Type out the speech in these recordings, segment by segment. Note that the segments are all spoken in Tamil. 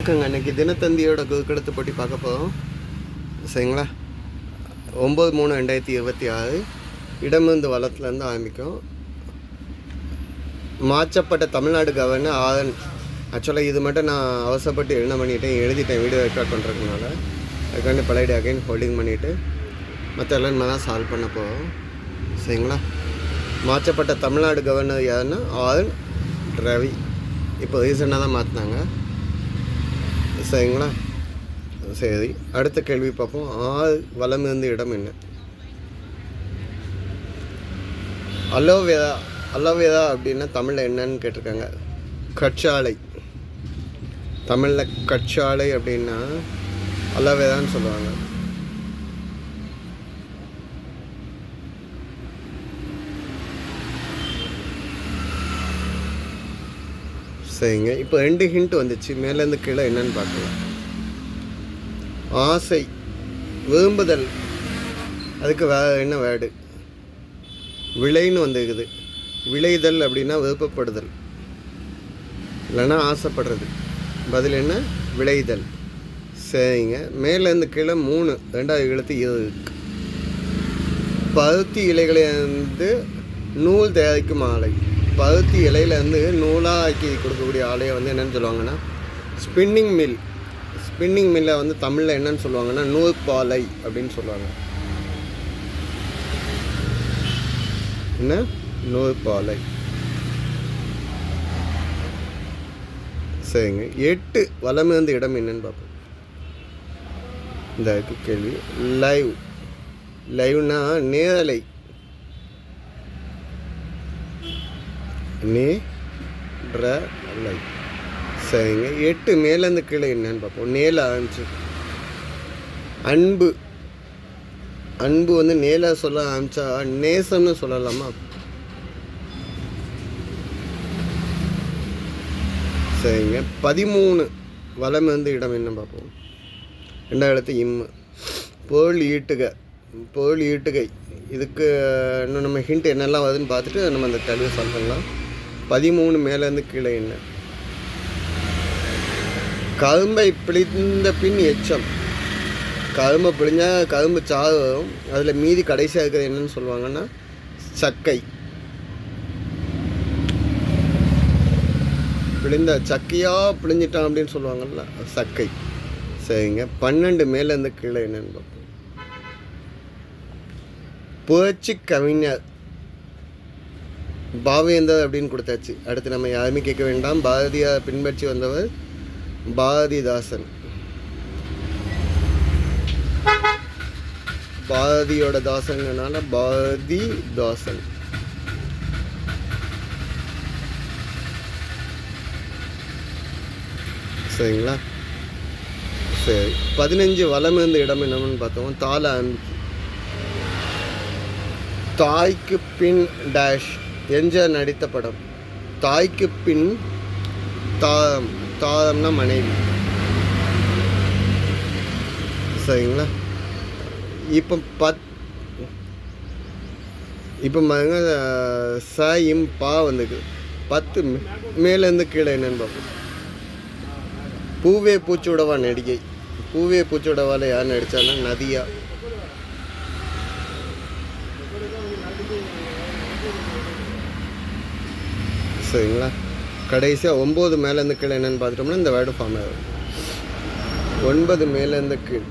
அன்றைக்கி தினத்தந்தியோட குறுக்கெடுத்து போட்டி பார்க்க போகிறோம். சரிங்களா? 9/3/2026 இடமிருந்து வளத்துலேருந்து ஆரம்பிக்கும். மாற்றப்பட்ட தமிழ்நாடு கவர்னர் ஆர்என். ஆக்சுவலாக இது மட்டும் நான் அவசரப்பட்டு என்ன பண்ணிட்டேன், எழுதிட்டேன் வீடியோ ரெக்கார்ட் பண்ணுறதுனால. அதுக்காண்டி பழைய அகைன் ஹோல்டிங் பண்ணிவிட்டு மற்ற எல்லாம் தான் சால்வ் பண்ண போகிறோம். சரிங்களா? மாற்றப்பட்ட தமிழ்நாடு கவர்னர் யாருன்னா ஆர்என் ரவி. இப்போ ரீசெண்டாக தான் மாற்றினாங்க. சரிங்களா? சரி, அடுத்த கேள்வி பார்ப்போம். வலம் இருந்த இடம் என்ன? அலோவேரா. அலோவேரா அப்படின்னா தமிழில் என்னன்னு கேட்டிருக்காங்க. கற்றாழை. தமிழில் கற்றாழை அப்படின்னா அலோவேரான்னு சொல்லுவாங்க. சரிங்க, இப்போ 2 ஹிண்ட் வந்துச்சு. மேலேருந்து கீழே என்னன்னு பார்க்கலாம். ஆசை, விரும்புதல், அதுக்கு என்ன வேர்டு? விளைன்னு வந்துருக்குது. விளைதல் அப்படின்னா விருப்பப்படுதல், இல்லைன்னா ஆசைப்படுறது. பதில் என்ன? விளைதல். சரிங்க, மேலேருந்து கீழே 3 2வது எழுத்து இருக்கு. பருத்தி இலைகளை வந்து நூல் தயாரிக்கும் ஆலை. பருத்தி இலையிலேருந்து நூலாக ஆக்கி கொடுக்கக்கூடிய ஆலையை வந்து என்னென்னு சொல்லுவாங்கன்னா ஸ்பின்னிங் மில். ஸ்பின்னிங் மில்லை வந்து தமிழில் என்னன்னு சொல்லுவாங்கன்னா நூற்பாலை அப்படின்னு சொல்லுவாங்க. என்ன? நூற்பாலை. சரிங்க, 8 வலம் இருந்த இடம் என்னன்னு பார்ப்போம். இந்த கேள்வி லைவ். லைவ்னா நேரலை. நேரலை. சரிங்க, 8 மேலேருந்து கீழே என்னன்னு பார்ப்போம். நேல ஆரம்பிச்சு. அன்பு. அன்பு வந்து நேல சொல்ல ஆரம்பிச்சா நேசம்னு சொல்லலாமா? சரிங்க, 13 வலம் இருந்து இடம் என்ன பார்ப்போம். 2வது எழுத்து இம்மு. பொருள் ஈட்டுக. பொருள் ஈட்டுகை. இதுக்கு இன்னும் நம்ம ஹிண்ட் என்னெல்லாம் வருதுன்னு பார்த்துட்டு நம்ம அந்த கேள்வியை சால்வ் பண்ணலாம். 13 மேலேருந்து கீழே என்ன? கரும்பை பிழிந்த பின் எச்சம். கரும்பை பிழிஞ்சால் கரும்பு சாறு வரும். அதில் மீதி கடைசியாக இருக்கிறது என்னன்னு சொல்லுவாங்கன்னா சக்கை. பிழிந்த சக்கையாக பிழிஞ்சிட்டான் அப்படின்னு சொல்லுவாங்கள்ல, சக்கை. சரிங்க, 12 மேலேருந்து கீழே என்னன்னு பார்ப்போம். புரட்சி கவிஞர். பாவேந்தர் அப்படின்னு கொடுத்தாச்சு. அடுத்து நம்ம யாருமே கேட்க வேண்டாம். பாரதியார் பின்பற்றி வந்தவர் பாரதிதாசன். பாரதியோட தாசங்கனால பாரதிதாசன். சரிங்களா? சரி, 15 வலம் இருந்த இடம் என்னன்னு பார்த்தோம். தாள அன்பு. தாய்க்கு பின் டேஷ். எம்ஜிஆர் நடித்த படம். தாய்க்கு பின் தாரம். தாரம்னா மனைவி. சரிங்களா? இப்போ பாருங்க, ச இம் பா வந்துக்கு. 10 மேலேருந்து கீழே என்னன்னு பார்ப்போம். பூவே பூச்சூடவா நடிகை. பூவே பூச்சூடவாவில் யார் நடித்தான்னா நதியா. சரிங்களா? கடைசியாக 9 மேலேருந்து கீழே என்னென்னு பார்த்துட்டோம்னா இந்த வேர்டு ஃபார்ம் ஆகும். 9 மேலேருந்து கீழ்.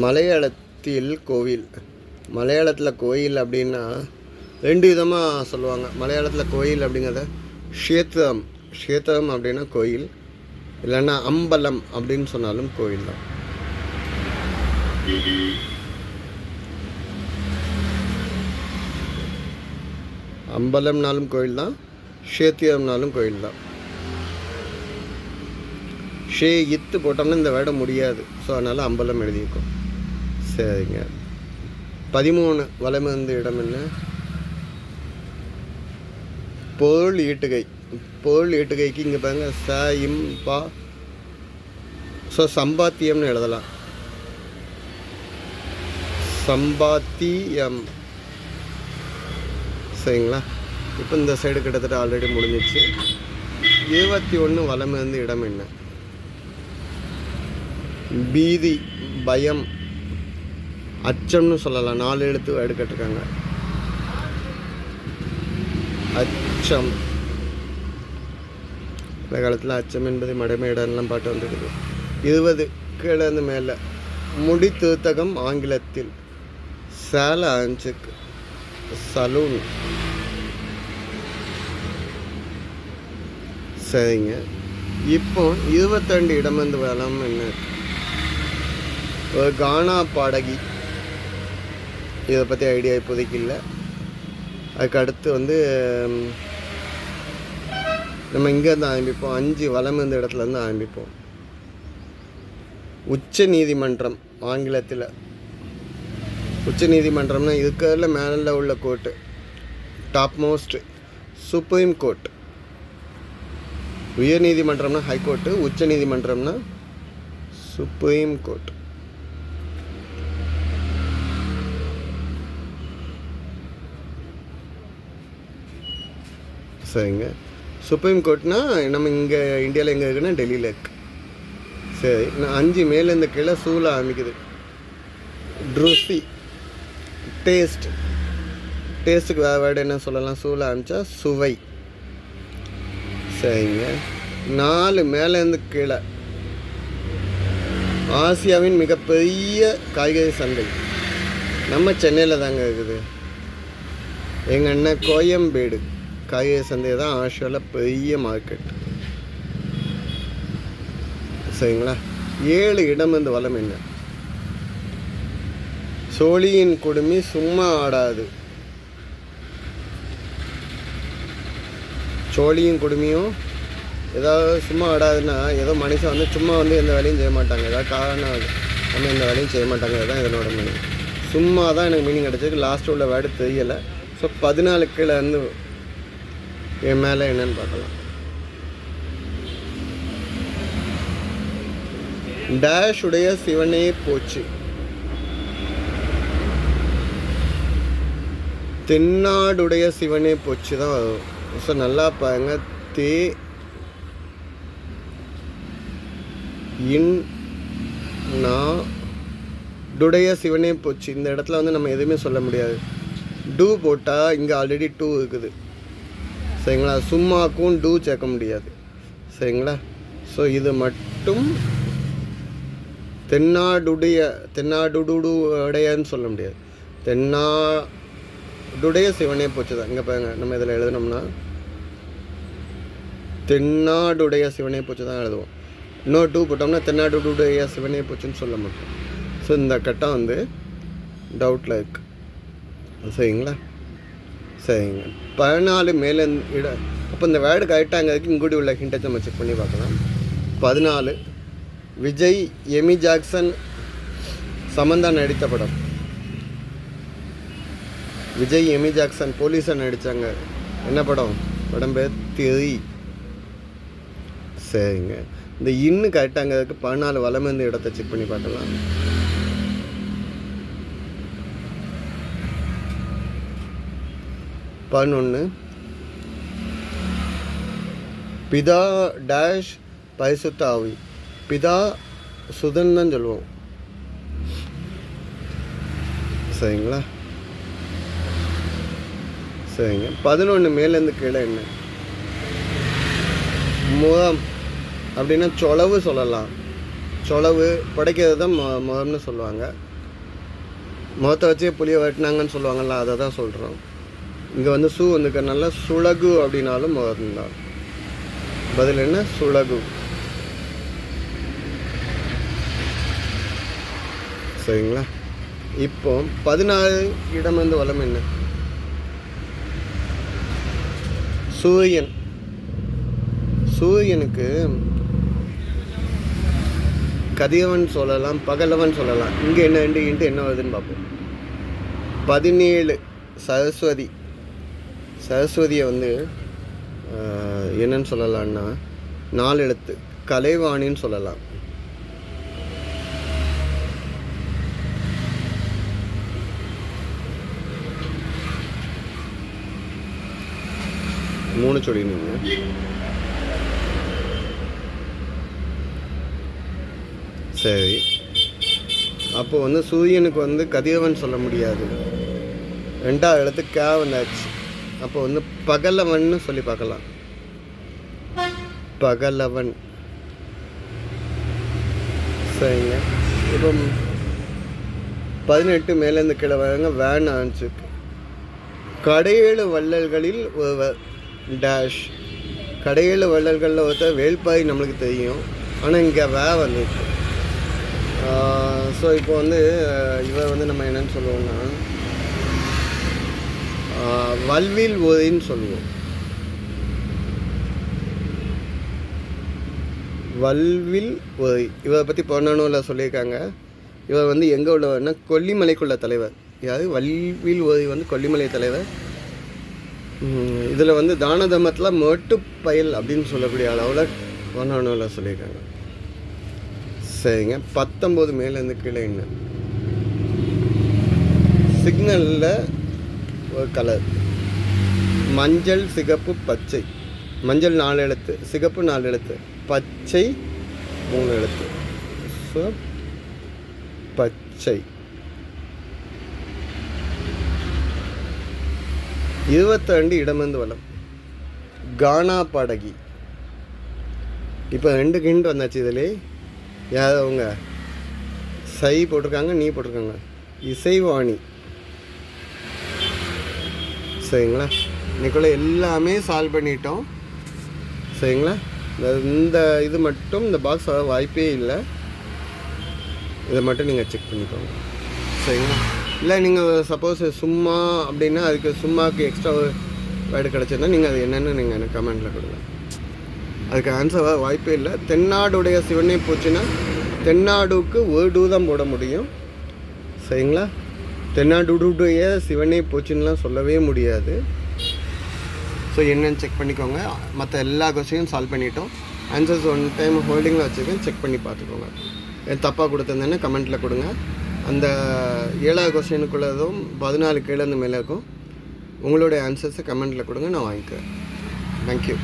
மலையாளத்தில் கோவில். மலையாளத்தில் கோயில் அப்படின்னா 2 விதமாக சொல்லுவாங்க. மலையாளத்தில் கோயில் அப்படிங்கிறத க்ஷேத்திரம். க்ஷேத்திரம் அப்படின்னா கோயில், இல்லைன்னா அம்பலம் அப்படின்னு சொன்னாலும் கோயில் தான். அம்பலம்னாலும் கோயில் தான், க்ஷேத்திரம்னாலும் கோயில் தான். ஷே இத்து போட்டோம்னா இந்த வேர்டை முடியாது. ஸோ அதனால் அம்பலம் எழுதியிருக்கோம். சரிங்க, 13 வலம் இருந்த இடம் என்ன? பொருள் ஈட்டுகை. பொருள் ஈட்டுகைக்கு இங்கே பாருங்க ச இம் பா. ஸோ சம்பாத்தியம்னு எழுதலாம். சம்பாத்தியம். சரிங்களா? இப்போ இந்த சைடு கிட்டத்தட்ட ஆல்ரெடி முடிஞ்சிடுச்சு. 21 வலமிருந்து இடம் என்ன? பீதி, பயம், அச்சம்னு சொல்லலாம். 4 எழுத்து வேர்டு கேட்டிருக்காங்க. அச்சம். இந்த காலத்தில் அச்சம் என்பது மடமை இடம்லாம் பாட்டு வந்துருக்குது. 20 கீழே இருந்து மேலே. முடி தீர்த்தகம் ஆங்கிலத்தில். சேல ஆஞ்சுக்கு சலூன். சரிங்க. இப்போ 22 இடம் வந்து வளம் என்ன? ஒரு கானா பாடகி. இதை பற்றி ஐடியா இப்போதைக்கு இல்லை. அதுக்கு அடுத்து வந்து நம்ம இங்கேருந்து ஆரம்பிப்போம். 5 வலம் இருந்த இடத்துலேருந்து ஆரம்பிப்போம். உச்ச நீதிமன்றம் ஆங்கிலத்தில். உச்ச நீதிமன்றம்னா இருக்கிறதுல மேலே உள்ள court, top most. Supreme court. உயர் நீதிமன்றம்னா ஹைகோர்ட்டு, உச்ச நீதிமன்றம்னா சுப்ரீம் கோர்ட். சரிங்க. சுப்ரீம் கோர்ட்னா நம்ம இங்கே இந்தியாவில் எங்கே இருக்குன்னா டெல்லியில் இருக்கு. சரி, நான் 5 மேலேருந்து கீழே சூழ ஆரம்பிக்குது. ட்ருசி, டேஸ்ட். டேஸ்ட்டுக்கு வேறு வேர்டு என்ன சொல்லலாம்? சூழ ஆரம்பித்தா சுவை. சரிங்க. 4 மேலேருந்து கீழே. ஆசியாவின் மிகப்பெரிய காய்கறி சந்தை நம்ம சென்னையில் தாங்க இருக்குது. எங்கள் அண்ணன் கோயம்பேடு காய்கறி சந்தை தான் ஆசியாவில் பெரிய மார்க்கெட். சரிங்களா? 7 இடம் வந்து வளம் என்ன? சோழியின் குடுமி சும்மா ஆடாது. சோழியும் குடுமியும் ஏதாவது சும்மா ஆடாதுன்னா ஏதோ மனுஷன் வந்து சும்மா வந்து எந்த வேலையும் செய்ய மாட்டாங்க. ஏதாவது காரணம் நம்ம எந்த வேலையும் செய்ய மாட்டாங்க. அதுதான் இதனோட மீனிங். சும்மா தான் எனக்கு மீனிங் கிடச்சிருக்கு. லாஸ்ட்டு உள்ள வேர்டு தெரியலை. ஸோ 14 கீழே வந்து என் மேலே என்னன்னு பார்க்கலாம். டேஷ் உடைய சிவனே போச்சு. தென்னாடுடைய சிவனே போச்சு தான் வரும். ஸோ நல்லா பாருங்க. தே இன் நா டுடைய சிவனே போச்சு. இந்த இடத்துல வந்து நம்ம எதுவுமே சொல்ல முடியாது. டூ போட்டால் இங்கே ஆல்ரெடி 2 இருக்குது. சரிங்களா? சும்மாக்கும் டூ சேர்க்க முடியாது. சரிங்களா? ஸோ இது மட்டும் தென்னாடுடையன்னு சொல்ல முடியாது. தென்னாடுடைய சிவனே போச்சு தான். இங்கே பாருங்க, நம்ம இதில் எழுதினோம்னா தென்னாடுடைய சிவனே போச்சு தான் எழுதுவோம். இன்னொரு 2 போட்டோம்னா தென்னாடுடைய சிவனே போச்சுன்னு சொல்ல மாட்டோம். ஸோ இந்த கட்டம் வந்து டவுட்டில் இருக்கு. சரிங்களா? சரிங்க. 14 மேலே இட. அப்போ இந்த வேர்டு கரெக்டாங்கிறதுக்கு இங்கூடி உள்ள ஹிண்டை நம்ம செக் பண்ணி பார்க்கலாம். 14 விஜய், எமி ஜாக்சன், சமந்தா நடித்த படம். விஜய், எமி ஜாக்சன் போலீஸாக நடித்தாங்க. என்ன படம்? படம் பேர் திரி. சரிங்க. இந்த இன்னும் கரெக்டாங்கிறதுக்கு 14 வலம் இருந்த இடத்த செக் பண்ணி பார்க்கலாம். பதினொன்று பிதா டேஷ் பரிசுத்த ஆவி. பிதா சுதன் தான் சொல்லுவோம். சரிங்களா? சரிங்க. 11 மேலேருந்து கீழே என்ன? முகம் அப்படின்னா சொலவு சொல்லலாம். சொலவு படைக்கிறது தான் முகம்னு சொல்லுவாங்க. முகத்தை வச்சே புளியை வெட்டினாங்கன்னு சொல்லுவாங்கள்ல, அதை தான் சொல்கிறோம். இங்கே வந்து சூ வந்துக்கிறனால சுளகு அப்படின்னாலும் முகம்தான். பதில் என்ன? சுளகு. சரிங்களா? இப்போ 14 இடம் வந்து வளம் என்ன? சூரியன். சூரியனுக்கு கதிரவன் சொல்லலாம், பகலவன் சொல்லலாம். இங்கே என்ன என்ன வருதுன்னு பார்ப்போம். 17 சரஸ்வதி. சரஸ்வதியை வந்து என்னன்னு சொல்லலாம்னா 4 எழுத்து கலைவாணின்னு சொல்லலாம். மூணு சொல்லிடுங்க. சரி, அப்போ வந்து சூரியனுக்கு வந்து கதிரவன் சொல்ல முடியாது. 2வது எழுத்து கே வந்தாச்சு. அப்போ வந்து பகலவன்னு சொல்லி பார்க்கலாம். பகலவன். சரிங்க. இப்போ 18 மேலேருந்து கீழே வரங்க வேன் ஆரம்பிச்சிருக்கு. கடையேழு வள்ளல்களில் ஒருவர் டேஷ். கடையேழு வள்ளல்களில் ஒருத்தர் வேல்பாரி நம்மளுக்கு தெரியும், ஆனால் இங்கே வந்துருக்கு. ஸோ இப்போ வந்து இவர் வந்து நம்ம என்னென்னு சொல்லுவோம்னா வல்வில் ஒதின்னு சொல்லுவோம். வல்வில் ஒதி இவரை பற்றி பொன்னனூரில் சொல்லியிருக்காங்க. இவர் வந்து எங்கே உள்ளவர்னா கொல்லிமலைக்குள்ள தலைவர். யாரு? வல்வில் ஒதி வந்து கொல்லிமலை தலைவர். இதில் வந்து தான தர்மத்தில் மேட்டுப்பயல் அப்படின்னு சொல்லக்கூடிய அளவில் பொன்னனூரில் சொல்லியிருக்காங்க. சரிங்க. 19 மேலேருந்து கீழே என்ன சிக்னலில் ஒரு கலர் மஞ்சள், சிகப்பு, பச்சை. மஞ்சள் 4 எழுத்து, சிகப்பு 4 எழுத்து, பச்சை 3 எழுத்து. ஸோ பச்சை. 22 இடமிருந்து வளம். கானா பாடகி. இப்போ 2 ஹிண்ட் வந்தாச்சு. இதிலே யார் அவங்க? சை போட்டிருக்காங்க, நீ போட்டிருக்காங்க. இசைவாணி. சரிங்களா? இன்னைக்குள்ள எல்லாமே சால்வ் பண்ணிட்டோம். சரிங்களா? இந்த இது மட்டும் இந்த பாக்ஸ் வர வாய்ப்பே இல்லை. இதை மட்டும் நீங்கள் செக் பண்ணிக்கோங்க. சரிங்களா? இல்லை நீங்கள் சப்போஸ் சும்மா அப்படின்னா அதுக்கு சும்மாவுக்கு எக்ஸ்ட்ரா வேர்டு கிடச்சதுன்னா நீங்கள் அது என்னென்னு நீங்கள் எனக்கு கமெண்ட்டில் கொடுங்க. அதுக்கு ஆன்சர் வர வாய்ப்பே இல்லை. தென்னாடுடைய சிவனை போச்சுன்னா தென்னாடுக்கு ஒரு டூ தான் போட முடியும். சரிங்களா? தென்னாடுடைய சிவனே போச்சுன்னெலாம் சொல்லவே முடியாது. ஸோ என்னென்னு செக் பண்ணிக்கோங்க. மற்ற எல்லா கொஸ்டினும் சால்வ் பண்ணிட்டோம். ஆன்சர்ஸ் 1 டைம் ஹோல்டிங்கில் வச்சுருக்கேன், செக் பண்ணி பார்த்துக்கோங்க. தப்பாக கொடுத்துருந்தேன்னா கமெண்ட்டில் கொடுங்க. அந்த 7வது கொஸ்டினுக்குள்ளதும் 14 கீழே அந்த மேலே இருக்கும். உங்களுடைய ஆன்சர்ஸை கமெண்ட்டில் கொடுங்க, நான் வாங்கிக்கிறேன். தேங்க்யூ.